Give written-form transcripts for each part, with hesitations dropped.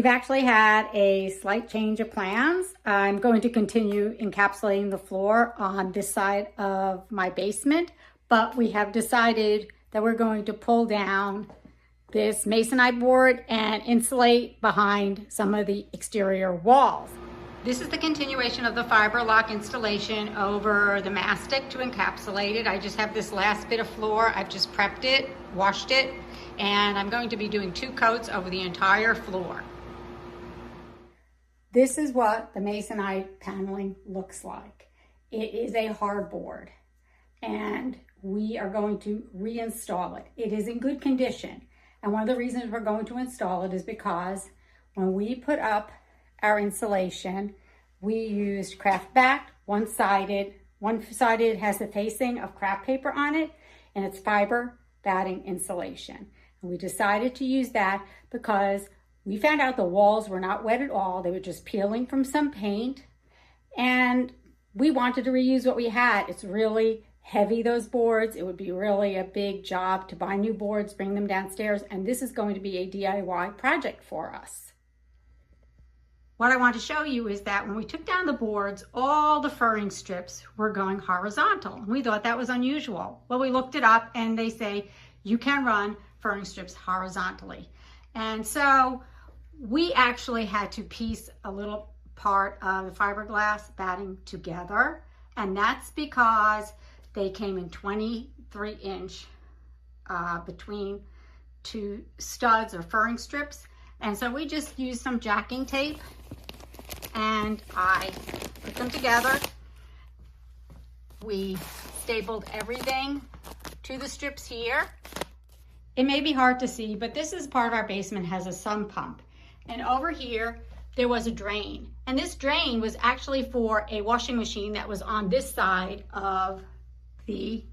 We've actually had a slight change of plans. I'm going to continue encapsulating the floor on this side of my basement, but we have decided that we're going to pull down this masonite board and insulate behind some of the exterior walls. This is the continuation of the fiber lock installation over the mastic to encapsulate it. I just have this last bit of floor. I've just prepped it, washed it, and I'm going to be doing 2 coats over the entire floor. This is what the masonite paneling looks like. It is a hardboard, and we are going to reinstall it. It is in good condition, and one of the reasons we're going to install it is because when we put up our insulation, we used craft backed, one-sided. One-sided has the facing of craft paper on it, and it's fiber batting insulation. And we decided to use that because we found out the walls were not wet at all. They were just peeling from some paint, and we wanted to reuse what we had. It's really heavy, those boards. It would be really a big job to buy new boards, bring them downstairs, and this is going to be a DIY project for us. What I want to show you is that when we took down the boards, all the furring strips were going horizontal. We thought that was unusual. Well, we looked it up and they say you can run furring strips horizontally. And so we actually had to piece a little part of the fiberglass batting together. And that's because they came in 23-inch between 2 studs or furring strips. And so we just used some jacking tape and I put them together. We stapled everything to the strips here. It may be hard to see, but this is part of our basement has a sump pump. And over here, there was a drain. And this drain was actually for a washing machine that was on this side of the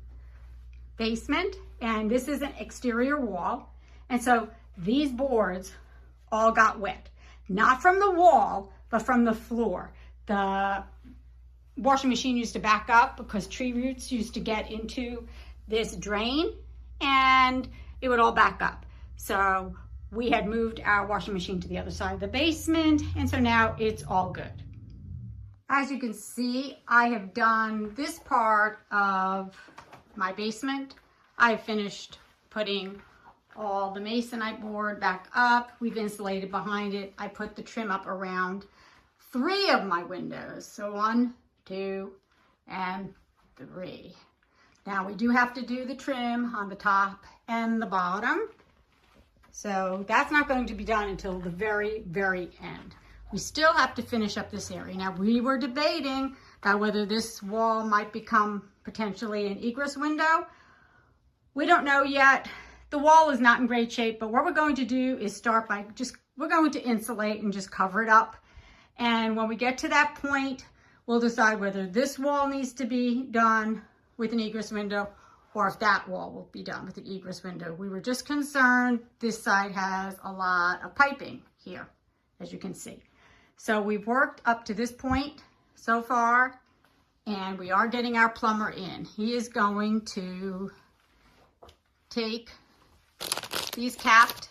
basement. And this is an exterior wall. And so these boards all got wet. Not from the wall, but from the floor. The washing machine used to back up because tree roots used to get into this drain and it would all back up. So we had moved our washing machine to the other side of the basement, and so now it's all good. As you can see, I have done this part of my basement. I've finished putting all the masonite board back up. We've insulated behind it. I put the trim up around 3 of my windows. So 1, 2, and 3. Now we do have to do the trim on the top and the bottom. So that's not going to be done until the very, very end. We still have to finish up this area. Now we were debating about whether this wall might become potentially an egress window. We don't know yet. The wall is not in great shape, but what we're going to do is start by we're going to insulate and just cover it up. And when we get to that point, we'll decide whether this wall needs to be done with an egress window or if that wall will be done with an egress window. We were just concerned this side has a lot of piping here, as you can see. So we've worked up to this point so far, and we are getting our plumber in. He is going to take these capped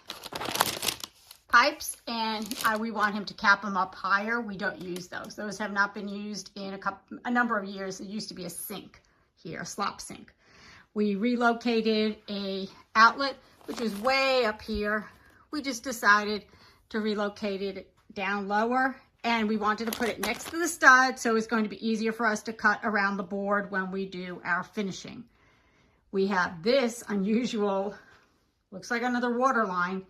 pipes and we want him to cap them up higher. We don't use those. Those have not been used in a number of years. It used to be a sink here, a slop sink. We relocated a outlet, which was way up here. We just decided to relocate it down lower, and we wanted to put it next to the stud, so it's going to be easier for us to cut around the board when we do our finishing. We have this unusual, looks like another water line,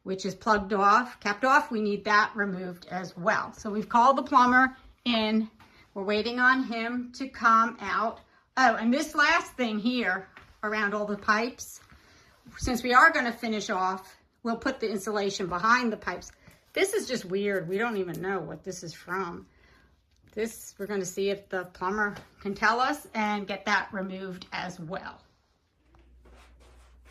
which is plugged off, capped off. We need that removed as well. So we've called the plumber in. We're waiting on him to come out. Oh, and this last thing here around all the pipes, since we are going to finish off, we'll put the insulation behind the pipes. This is just weird. We don't even know what this is from. This, we're going to see if the plumber can tell us and get that removed as well.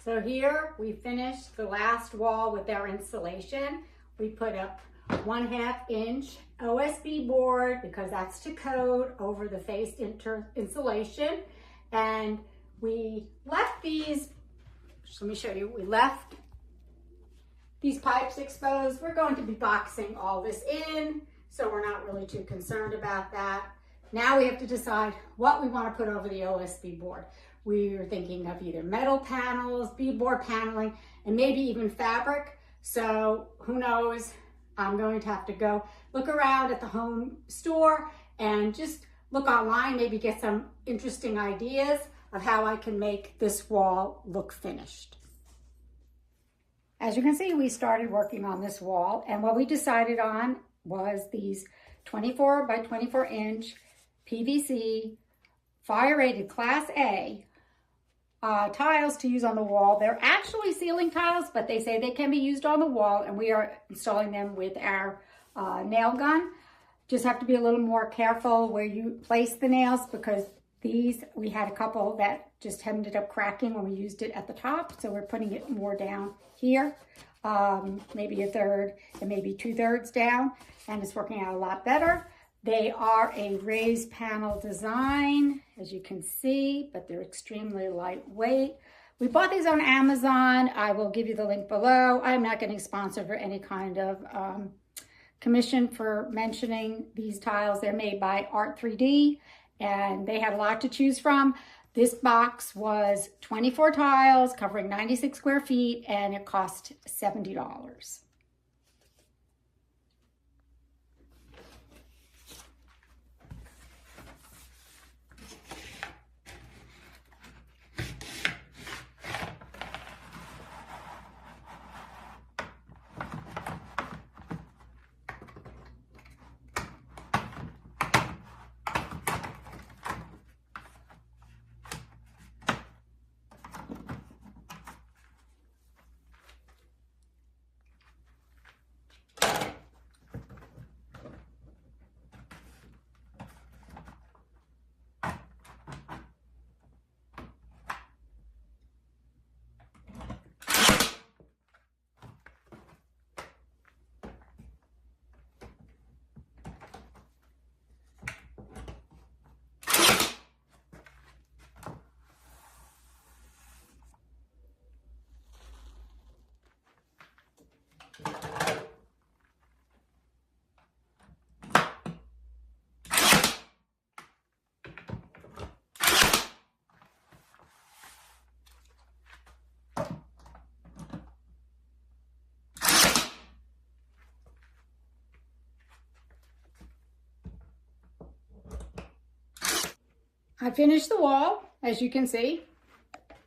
So here we finished the last wall with our insulation. We put up 1/2 inch OSB board because that's to code over the faced insulation. And we left these, let me show you, we left these pipes exposed. We're going to be boxing all this in, so we're not really too concerned about that. Now we have to decide what we want to put over the OSB board. We're thinking of either metal panels, beadboard paneling, and maybe even fabric. So who knows? I'm going to have to go look around at the home store and just look online, maybe get some interesting ideas of how I can make this wall look finished. As you can see, we started working on this wall, and what we decided on was these 24 by 24 inch PVC fire rated Class A tiles to use on the wall. They're actually ceiling tiles, but they say they can be used on the wall, and we are installing them with our nail gun. Just have to be a little more careful where you place the nails, because these, we had a couple that just ended up cracking when we used it at the top, so we're putting it more down here, maybe a third and maybe 2/3 down, and it's working out a lot better. They are a raised panel design, as you can see, but they're extremely lightweight. We bought these on Amazon. I will give you the link below. I'm not getting sponsored for any kind of commission for mentioning these tiles. They're made by Art 3D, and they had a lot to choose from. This box was 24 tiles covering 96 square feet, and it cost $70. I finished the wall, as you can see,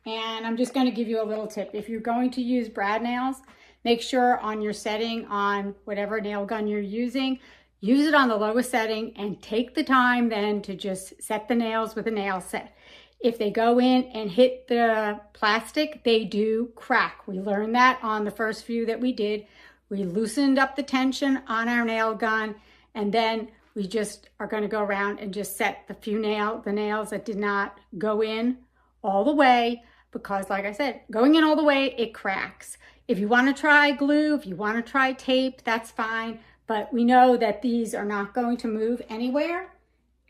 and I'm just going to give you a little tip. If you're going to use brad nails, make sure on your setting on whatever nail gun you're using, use it on the lowest setting and take the time then to just set the nails with a nail set. If they go in and hit the plastic, they do crack. We learned that on the first few that we did. We loosened up the tension on our nail gun, and then we just are going to go around and just set the nails that did not go in all the way, because like I said, going in all the way, it cracks. If you want to try glue, if you want to try tape, that's fine. But we know that these are not going to move anywhere.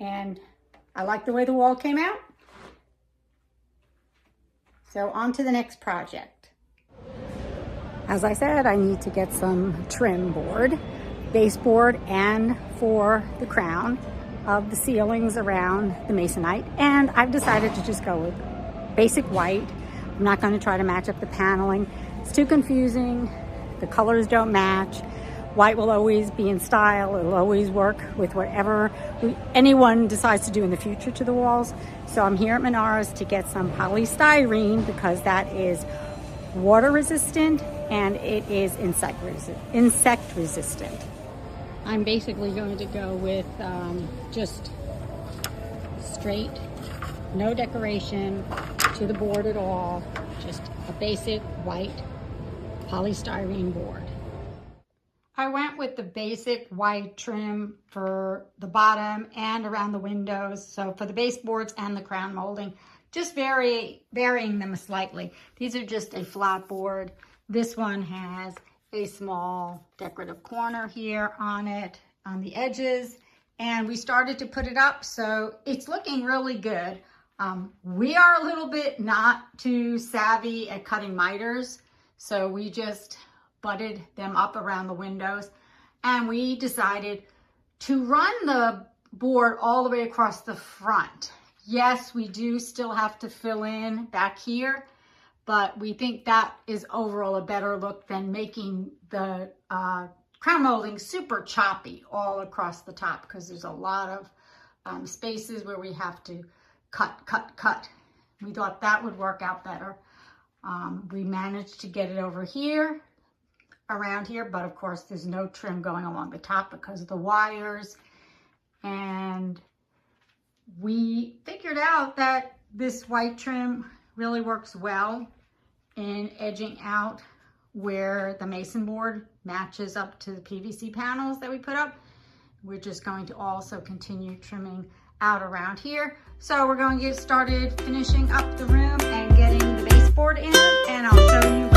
And I like the way the wall came out. So on to the next project. As I said, I need to get some trim board, baseboard, and for the crown of the ceilings around the masonite. And I've decided to just go with basic white. I'm not going to try to match up the paneling. It's too confusing. The colors don't match. White will always be in style. It'll always work with whatever anyone decides to do in the future to the walls. So I'm here at Menards to get some polystyrene, because that is water resistant and it is insect resistant. I'm basically going to go with just straight, no decoration to the board at all, just a basic white polystyrene board. I went with the basic white trim for the bottom and around the windows. So for the baseboards and the crown molding, just varying them slightly. These are just a flat board. This one has a small decorative corner here on it, on the edges. And we started to put it up, so it's looking really good. We are a little bit not too savvy at cutting miters, so we just butted them up around the windows. And we decided to run the board all the way across the front. Yes, we do still have to fill in back here, but we think that is overall a better look than making the crown molding super choppy all across the top, because there's a lot of spaces where we have to cut. We thought that would work out better. We managed to get it over here, around here, but of course there's no trim going along the top because of the wires. And we figured out that this white trim really works well in edging out where the mason board matches up to the PVC panels that we put up. We're just going to also continue trimming out around here. So we're going to get started finishing up the room and getting the baseboard in, and I'll show you